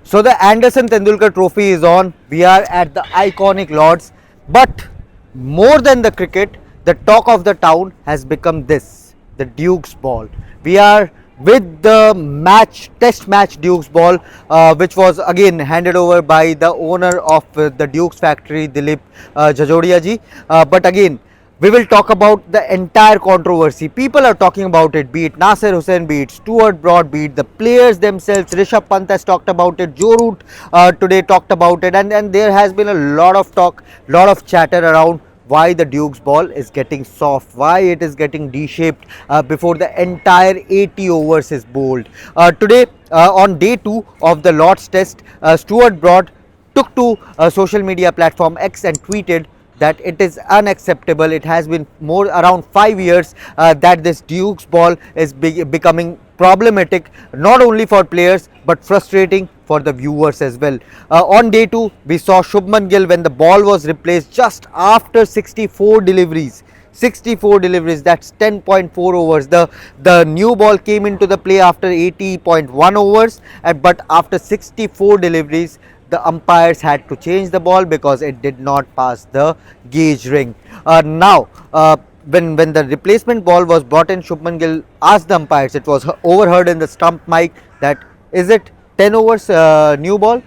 So the Anderson Tendulkar Trophy is on. We are at the iconic Lords. But more than the cricket, the talk of the town has become this, the Duke's ball. We are with the test match Duke's ball, which was again handed over by the owner of the Duke's factory, Dilip Jajodia ji. But again, we will talk about the entire controversy. People are talking about it, be it Nasir Hussain, be it Stuart Broad, be it the players themselves. Rishabh Pant has talked about it, Joe Root today talked about it, and there has been a lot of talk, lot of chatter around why the Duke's ball is getting soft, why it is getting D-shaped before the entire 80 overs is bowled. Today, on day 2 of the Lord's Test, Stuart Broad took to social media platform X and tweeted that it is unacceptable. It has been more around 5 years that this Duke's ball is becoming problematic, not only for players but frustrating for the viewers as well. On day 2, we saw Shubman Gill when the ball was replaced just after 64 deliveries. 64 deliveries, that's 10.4 overs. The new ball came into the play after 80.1 overs, but after 64 deliveries, the umpires had to change the ball because it did not pass the gauge ring. Now, when the replacement ball was brought in, Shubman Gill asked the umpires, it was overheard in the stump mic, that is it 10 overs new ball?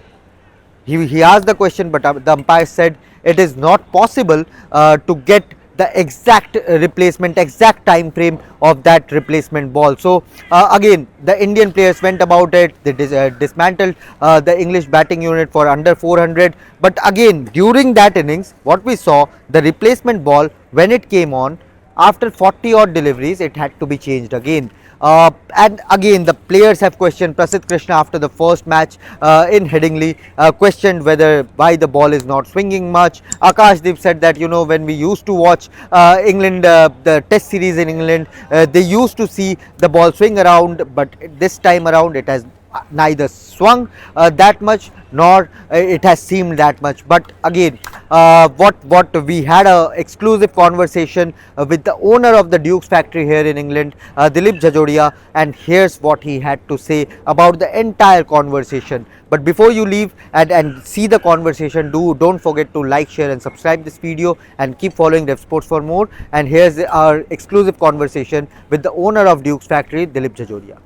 He asked the question, but the umpire said it is not possible to get the exact replacement, exact time frame of that replacement ball. So again, the Indian players went about it. They dismantled the English batting unit for under 400. But again, during that innings, what we saw, the replacement ball, when it came on, after 40 odd deliveries, it had to be changed again. And again, the players have questioned. Prasidh Krishna, after the first match in Headingley, questioned why the ball is not swinging much. Akashdeep said that, you know, when we used to watch England, the test series in England, they used to see the ball swing around, but this time around it has neither swung that much nor it has seemed that much. But again, what we had a exclusive conversation with the owner of the Duke's factory here in England, Dilip Jajodia, and here's what he had to say about the entire conversation. But before you leave and see the conversation, don't forget to like, share and subscribe this video, and keep following Revsportz for more. And here's our exclusive conversation with the owner of Duke's factory, Dilip Jajodia.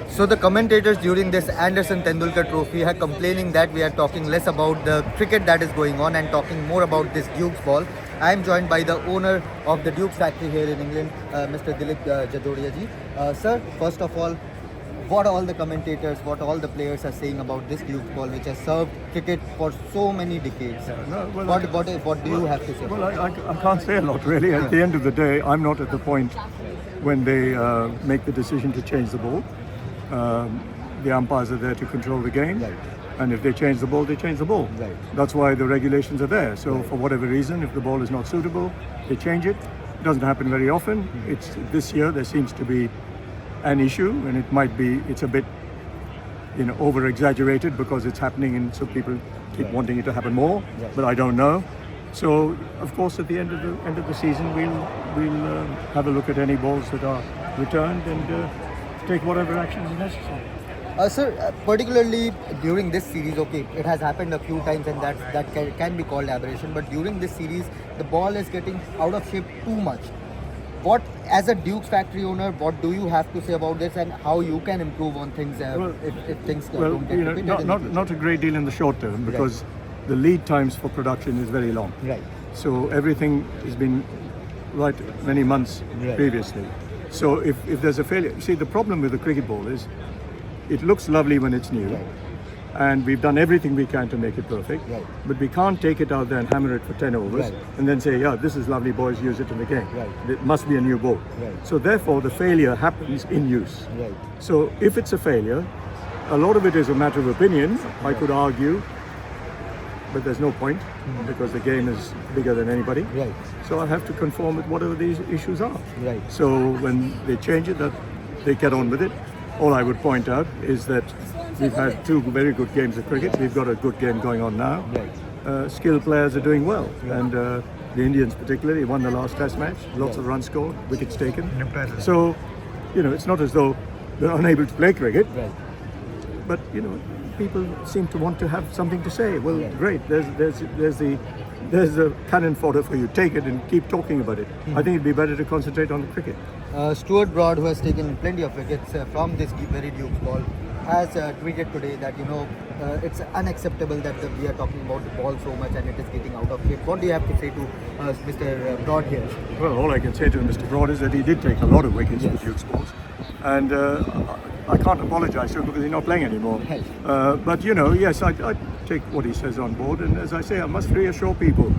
So the commentators during this Anderson Tendulkar Trophy are complaining that we are talking less about the cricket that is going on and talking more about this Duke's ball. I am joined by the owner of the Duke's factory here in England, Mr. Dilip Jajodia ji. Sir, first of all, what all the commentators, what all the players are saying about this Duke's ball, which has served cricket for so many decades? What do you have to say? Well, I can't say a lot really. At the end of the day, I'm not at the point when they make the decision to change the ball. The umpires are there to control the game, Right. and if they change the ball, they change the ball. Right. That's why the regulations are there. So Right. for whatever reason, if the ball is not suitable, they change it. It doesn't happen very often. It's this year there seems to be an issue, and it's a bit, over exaggerated because it's happening, and so people keep Right. wanting it to happen more. Right. But I don't know. So of course, at the end of the season, we'll have a look at any balls that are returned and take whatever action is necessary. Sir, particularly during this series, okay, it has happened a few times and that can be called aberration, but during this series, the ball is getting out of shape too much. What, as a Duke's factory owner, what do you have to say about this, and how you can improve on things if things don't get repeated? Not a great deal in the short term, because the lead times for production is very long. Right. So everything has been right many months Right. previously. So if there's a failure, see, the problem with the cricket ball is it looks lovely when it's new, Right. and we've done everything we can to make it perfect, Right. but we can't take it out there and hammer it for 10 overs Right. and then say, yeah, this is lovely, boys, use it in the game. Right. It must be a new ball. Right. So therefore the failure happens in use. Right. So if it's a failure, a lot of it is a matter of opinion, I could argue, but there's no point because the game is bigger than anybody. Right. So I have to conform with whatever these issues are. Right. So when they change it, that they get on with it. All I would point out is that we've had 2 very good games of cricket. We've got a good game going on now. Right. Skilled players are doing well, and the Indians particularly won the last Test match. Lots of runs scored, wickets taken. So, it's not as though they're unable to play cricket. Right. but people seem to want to have something to say. Well, great. There's the cannon fodder for you. Take it and keep talking about it. I think it'd be better to concentrate on the cricket. Stuart Broad, who has taken plenty of wickets from this very Duke's ball, has tweeted today that it's unacceptable that we are talking about the ball so much and it is getting out of shape. What do you have to say to Mr. Broad here? Well, all I can say to Mr. Broad is that he did take a lot of wickets with Duke's balls, and I can't apologise to him because he's not playing anymore. But yes, I take what he says on board, and as I say, I must reassure people,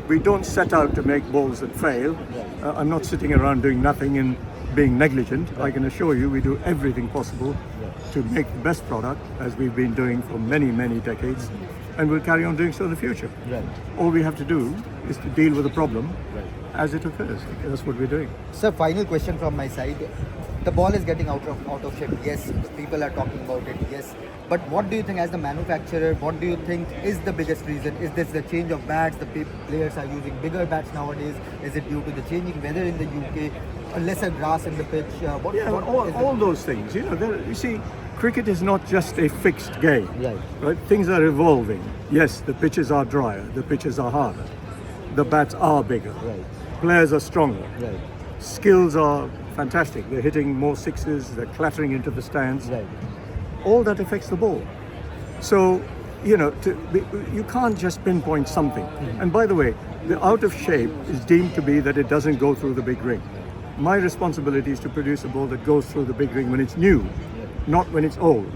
we don't set out to make balls that fail. I'm not sitting around doing nothing and being negligent. I can assure you we do everything possible to make the best product, as we've been doing for many, many decades, and we'll carry on doing so in the future. All we have to do is to deal with the problem as it occurs. That's what we're doing. Sir, final question from my side. The ball is getting out of shape. Yes, people are talking about it. Yes, but what do you think, as the manufacturer, what do you think is the biggest reason? Is this the change of bats? The players are using bigger bats nowadays. Is it due to the changing weather in the UK? Lesser grass in the pitch? All those things. You see, cricket is not just a fixed game. Right? Things are evolving. Yes, the pitches are drier. The pitches are harder. The bats are bigger. Players are stronger. Skills are fantastic. They're hitting more sixes. They're clattering into the stands. All that affects the ball. So, you can't just pinpoint something. And by the way, the out of shape is deemed to be that it doesn't go through the big ring. My responsibility is to produce a ball that goes through the big ring when it's new, not when it's old.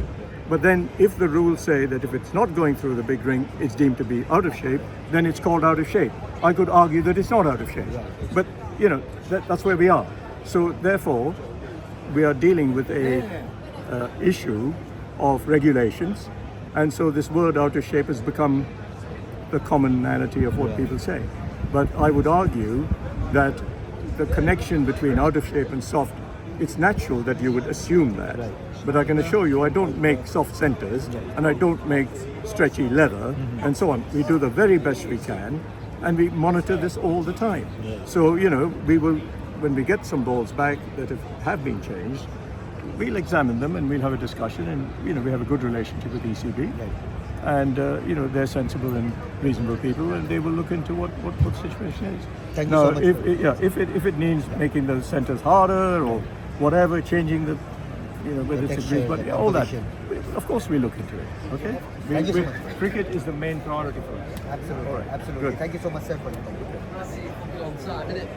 But then if the rules say that if it's not going through the big ring, it's deemed to be out of shape, then it's called out of shape. I could argue that it's not out of shape. But, that's where we are. So therefore, we are dealing with a issue of regulations. And so this word out of shape has become the commonality of what people say. But I would argue that the connection between out of shape and soft, it's natural that you would assume that. But I can assure you, I don't make soft centers and I don't make stretchy leather and so on. We do the very best we can and we monitor this all the time. So, we will, when we get some balls back that have been changed, we'll examine them and we'll have a discussion, and we have a good relationship with ECB. And they're sensible and reasonable people, and they will look into what the situation is. Thank you so much. If it means making the centers harder or whatever, changing the whether it's agreed, but all that, of course we look into it. Okay. Thank you so much. Cricket is the main priority for us. Absolutely, All right. absolutely. Good. Thank you so much, sir, for your time.